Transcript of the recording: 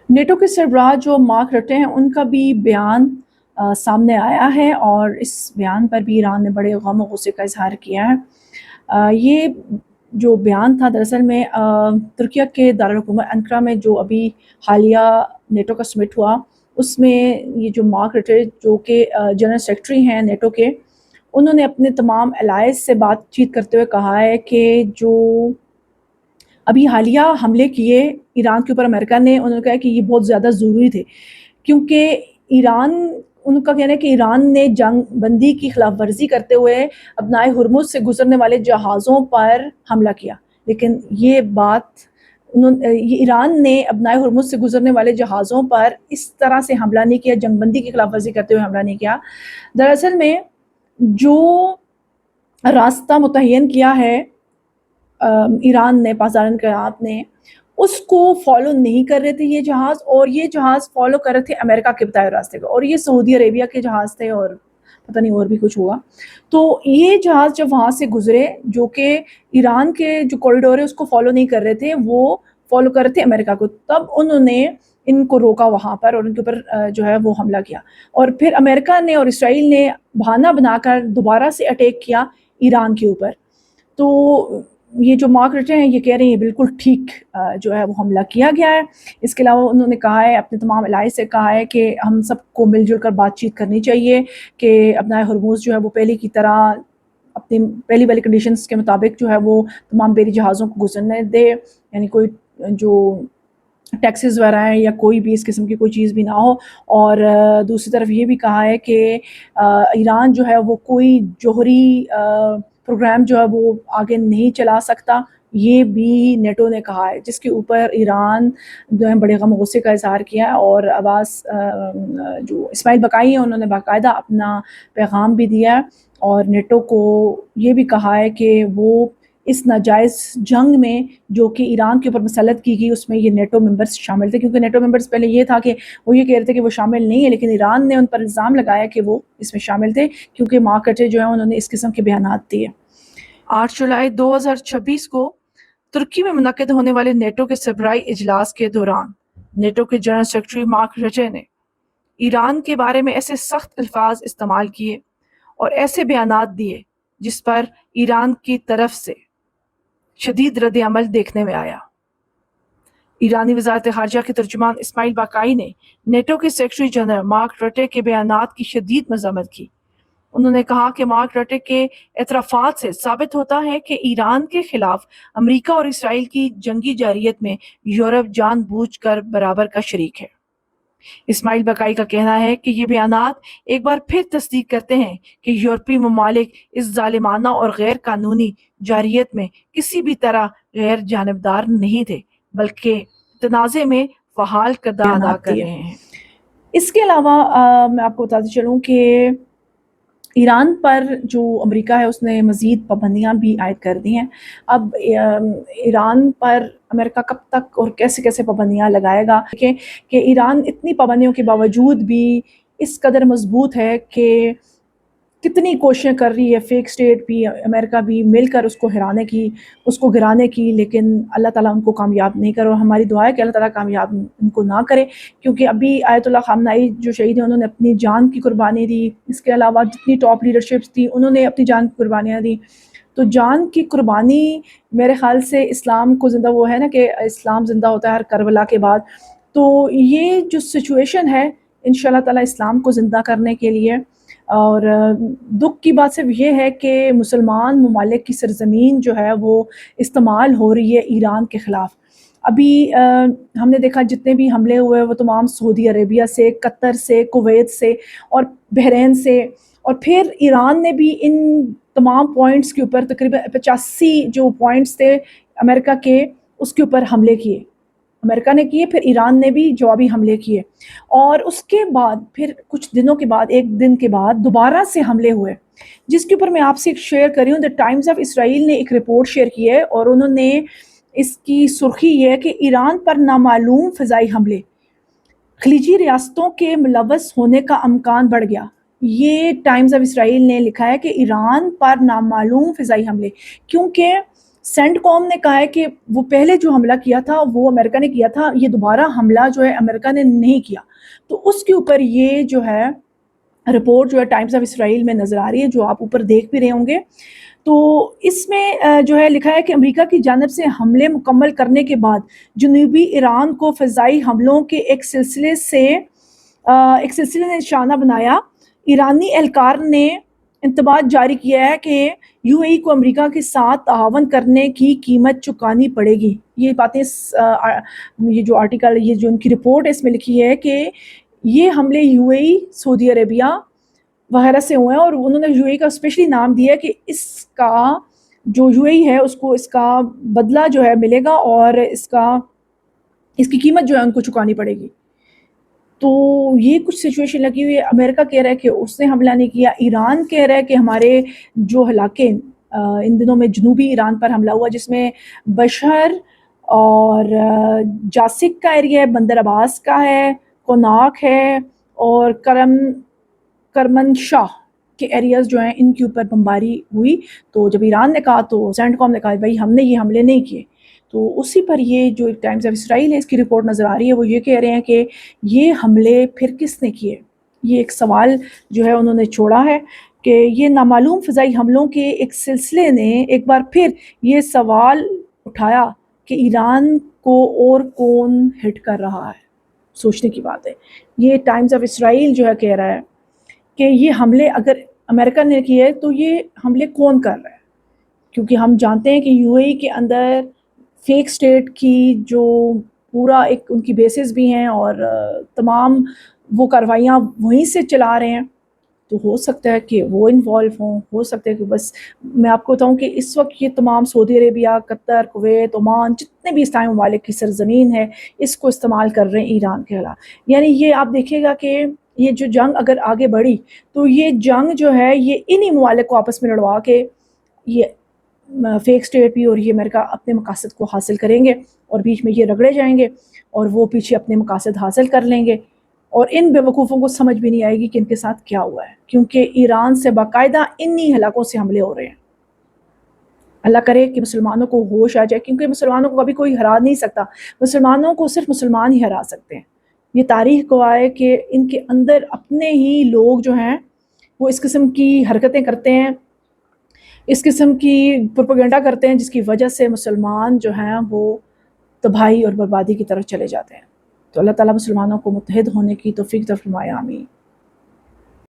NATO کے سربراہ جو مارک رٹے ہیں ان کا بھی بیان سامنے آیا ہے، اور اس بیان پر بھی ایران نے بڑے غم و غصے کا اظہار کیا ہے۔ یہ جو بیان تھا دراصل میں ترکیہ کے دارالحکومت انقرہ میں جو ابھی حالیہ نیٹو کا سمٹ ہوا، اس میں یہ جو مارک رٹے جو کہ جنرل سیکرٹری ہیں نیٹو کے، انہوں نے اپنے تمام الائز سے بات چیت کرتے ہوئے کہا ہے کہ جو ابھی حالیہ حملے کیے ایران کے اوپر امریکہ نے، انہوں نے کہا کہ یہ بہت زیادہ ضروری تھے، کیونکہ ایران، ان کا کہنا ہے کہ ایران نے جنگ بندی کی خلاف ورزی کرتے ہوئے ابنائے ہرمز سے گزرنے والے جہازوں پر حملہ کیا۔ لیکن یہ بات یہ ایران نے ابنائے ہرمز سے گزرنے والے جہازوں پر اس طرح سے حملہ نہیں کیا، جنگ بندی کی خلاف ورزی کرتے ہوئے حملہ نہیں کیا۔ دراصل میں جو راستہ متعین کیا ہے ایران نے، پاسداران انقلاب نے، اس کو فالو نہیں کر رہے تھے یہ جہاز، اور یہ جہاز فالو کر رہے تھے امریکہ کے بتائے راستے کو، اور یہ سعودی عربیہ کے جہاز تھے، اور پتہ نہیں اور بھی کچھ ہوا۔ تو یہ جہاز جب وہاں سے گزرے، جو کہ ایران کے جو کوریڈور ہے اس کو فالو نہیں کر رہے تھے، وہ فالو کر رہے تھے امریکہ کو، تب انہوں نے ان کو روکا وہاں پر اور ان کے اوپر جو ہے وہ حملہ کیا، اور پھر امریکہ نے اور اسرائیل نے بہانہ بنا کر دوبارہ سے اٹیک کیا ایران کے اوپر۔ تو یہ جو مارک رٹے ہیں یہ کہہ رہے ہیں یہ بالکل ٹھیک جو ہے وہ حملہ کیا گیا ہے۔ اس کے علاوہ انہوں نے کہا ہے، اپنے تمام الائے سے کہا ہے کہ ہم سب کو مل جل کر بات چیت کرنی چاہیے کہ ابنائے ہرمز جو ہے وہ پہلے کی طرح اپنی پہلی والی کنڈیشنز کے مطابق جو ہے وہ تمام بیری جہازوں کو گزرنے دے، یعنی کوئی جو ٹیکسز وغیرہ ہیں یا کوئی بھی اس قسم کی کوئی چیز بھی نہ ہو، اور دوسری طرف یہ بھی کہا ہے کہ ایران جو ہے وہ کوئی جوہری پروگرام جو ہے وہ آگے نہیں چلا سکتا، یہ بھی نیٹو نے کہا ہے، جس کے اوپر ایران جو ہے بڑے غم و غصے کا اظہار کیا ہے۔ اور عباس جو اسماعیل بقائی ہیں انہوں نے باقاعدہ اپنا پیغام بھی دیا ہے، اور نیٹو کو یہ بھی کہا ہے کہ وہ اس ناجائز جنگ میں جو کہ ایران کے اوپر مسلط کی گئی اس میں یہ نیٹو ممبرز شامل تھے، کیونکہ نیٹو ممبرز پہلے یہ تھا کہ وہ یہ کہہ رہے تھے کہ وہ شامل نہیں ہے، لیکن ایران نے ان پر الزام لگایا کہ وہ اس میں شامل تھے، کیونکہ مارک رٹے جو ہیں انہوں نے اس قسم کے بیانات دیے۔ 8 جولائی 2026 کو ترکی میں منعقد ہونے والے نیٹو کے سربراہی اجلاس کے دوران نیٹو کے جنرل سیکرٹری مارک رٹے نے ایران کے بارے میں ایسے سخت الفاظ استعمال کیے اور ایسے بیانات دیے جس پر ایران کی طرف سے شدید رد عمل دیکھنے میں آیا۔ ایرانی وزارت خارجہ کے ترجمان اسماعیل باقائی نے نیٹو کے سیکرٹری جنرل مارک رٹے کے بیانات کی شدید مذمت کی۔ انہوں نے کہا کہ مارک رٹے کے اعترافات سے ثابت ہوتا ہے کہ ایران کے خلاف امریکہ اور اسرائیل کی جنگی جارحیت میں یورپ جان بوجھ کر برابر کا شریک ہے۔ اسماعیل بقائی کا کہنا ہے کہ یہ بیانات ایک بار پھر تصدیق کرتے ہیں کہ یورپی ممالک اس ظالمانہ اور غیر قانونی جارحیت میں کسی بھی طرح غیر جانبدار نہیں تھے، بلکہ تنازع میں فعال کردار ادا کر رہے ہیں۔ اس کے علاوہ میں آپ کو بتاتی چلوں کہ ایران پر جو امریکہ ہے اس نے مزید پابندیاں بھی عائد کر دی ہیں۔ اب ایران پر امریکہ کب تک اور کیسے کیسے پابندیاں لگائے گا کہ ایران اتنی پابندیوں کے باوجود بھی اس قدر مضبوط ہے کہ کتنی کوششیں کر رہی ہے فیک سٹیٹ بھی، امریکہ بھی مل کر اس کو ہرانے کی، اس کو گرانے کی، لیکن اللہ تعالیٰ ان کو کامیاب نہیں کرے، اور ہماری دعا ہے کہ اللہ تعالیٰ کامیاب ان کو نہ کرے، کیونکہ ابھی آیت اللہ خامنائی جو شہید ہیں انہوں نے اپنی جان کی قربانی دی، اس کے علاوہ جتنی ٹاپ لیڈرشپس تھی انہوں نے اپنی جان کی قربانیاں دی۔ تو جان کی قربانی میرے خیال سے اسلام کو زندہ، وہ ہے نا کہ اسلام زندہ ہوتا ہے ہر کربلا کے بعد، تو یہ جو سچویشن ہے انشاءاللہ تعالیٰ اسلام کو زندہ کرنے کے لیے، اور دکھ کی بات صرف یہ ہے کہ مسلمان ممالک کی سرزمین جو ہے وہ استعمال ہو رہی ہے ایران کے خلاف۔ ابھی ہم نے دیکھا جتنے بھی حملے ہوئے وہ تمام سعودی عربیہ سے، قطر سے، کویت سے اور بحرین سے، اور پھر ایران نے بھی ان تمام پوائنٹس کے اوپر تقریباً 85 جو پوائنٹس تھے امریکہ کے، اس کے اوپر حملے کیے، امریکہ نے کیے، پھر ایران نے بھی جوابی حملے کیے، اور اس کے بعد پھر کچھ دنوں کے بعد، ایک دن کے بعد دوبارہ سے حملے ہوئے، جس کے اوپر میں آپ سے ایک شیئر کر رہی ہوں۔ دا ٹائمز آف اسرائیل نے ایک رپورٹ شیئر کی ہے، اور انہوں نے اس کی سرخی یہ ہے کہ ایران پر نامعلوم فضائی حملے، خلیجی ریاستوں کے ملوث ہونے کا امکان بڑھ گیا۔ یہ ٹائمز آف اسرائیل نے لکھا ہے کہ ایران پر نامعلوم فضائی حملے، کیونکہ سینٹ کام نے کہا ہے کہ وہ پہلے جو حملہ کیا تھا وہ امریکہ نے کیا تھا، یہ دوبارہ حملہ جو ہے امریکہ نے نہیں کیا. تو اس کے اوپر یہ جو ہے رپورٹ جو ہے ٹائمز آف اسرائیل میں نظر آ رہی ہے، جو آپ اوپر دیکھ بھی رہے ہوں گے. تو اس میں جو ہے لکھا ہے کہ امریکہ کی جانب سے حملے مکمل کرنے کے بعد جنوبی ایران کو فضائی حملوں کے ایک سلسلے نے نشانہ بنایا. ایرانی اہلکار نے انتباہ جاری کیا ہے کہ یو اے ای کو امریکہ کے ساتھ تعاون کرنے کی قیمت چکانی پڑے گی. یہ باتیں یہ جو آرٹیکل، یہ جو ان کی رپورٹ ہے اس میں لکھی ہے کہ یہ حملے یو اے ای، سعودی عربیہ وغیرہ سے ہوئے ہیں، اور انہوں نے یو اے ای کا اسپیشلی نام دیا کہ اس کا جو یو اے ای ہے اس کو اس کا بدلہ جو ہے ملے گا، اور اس کی قیمت جو ہے ان کو چکانی پڑے گی. تو یہ کچھ سچویشن لگی ہوئی ہے. امریکہ کہہ رہا ہے کہ اس نے حملہ نہیں کیا. ایران کہہ رہا ہے کہ ہمارے جو علاقے ان دنوں میں جنوبی ایران پر حملہ ہوا، جس میں بشہر اور جاسک کا ایریا ہے، بندر عباس کا ہے، کوناک ہے، اور کرمنشاہ کے ایریاز جو ہیں ان کے اوپر بمباری ہوئی. تو جب ایران نے کہا تو سینٹ کام نے کہا بھائی ہم نے یہ حملے نہیں کیے. تو اسی پر یہ جو ٹائمز آف اسرائیل ہے اس کی رپورٹ نظر آ رہی ہے، وہ یہ کہہ رہے ہیں کہ یہ حملے پھر کس نے کیے. یہ ایک سوال جو ہے انہوں نے چھوڑا ہے کہ یہ نامعلوم فضائی حملوں کے ایک سلسلے نے ایک بار پھر یہ سوال اٹھایا کہ ایران کو اور کون ہٹ کر رہا ہے. سوچنے کی بات ہے. یہ ٹائمز آف اسرائیل جو ہے کہہ رہا ہے کہ یہ حملے اگر امریکہ نے کیے تو یہ حملے کون کر رہا ہے، کیونکہ ہم جانتے ہیں کہ یو اے ای کے اندر فیک سٹیٹ کی جو پورا ایک ان کی بیسز بھی ہیں، اور تمام وہ کاروائیاں وہیں سے چلا رہے ہیں. تو ہو سکتا ہے کہ وہ انوالو ہوں، ہو سکتا ہے کہ بس میں آپ کو بتاؤں کہ اس وقت یہ تمام سعودی عربیہ، قطر، کویت، عمان، جتنے بھی اسلامی ممالک کی سرزمین ہے اس کو استعمال کر رہے ہیں ایران کے خلاف. یعنی یہ آپ دیکھیے گا کہ یہ جو جنگ اگر آگے بڑھی تو یہ جنگ جو ہے یہ انہی ممالک کو آپس میں لڑوا کے یہ فیک سٹیٹ بھی اور یہ امریکہ اپنے مقاصد کو حاصل کریں گے، اور بیچ میں یہ رگڑے جائیں گے اور وہ پیچھے اپنے مقاصد حاصل کر لیں گے. اور ان بے وقوفوں کو سمجھ بھی نہیں آئے گی کہ ان کے ساتھ کیا ہوا ہے، کیونکہ ایران سے باقاعدہ انہی علاقوں سے حملے ہو رہے ہیں. اللہ کرے کہ مسلمانوں کو ہوش آ جائے، کیونکہ مسلمانوں کو کبھی کوئی ہرا نہیں سکتا. مسلمانوں کو صرف مسلمان ہی ہرا سکتے ہیں. یہ تاریخ گواہ ہے کہ ان کے اندر اپنے ہی لوگ جو ہیں وہ اس قسم کی حرکتیں کرتے ہیں، اس قسم کی پروپیگنڈا کرتے ہیں، جس کی وجہ سے مسلمان جو ہیں وہ تباہی اور بربادی کی طرف چلے جاتے ہیں. تو اللہ تعالیٰ مسلمانوں کو متحد ہونے کی توفیق عطا فرمائے. آمین.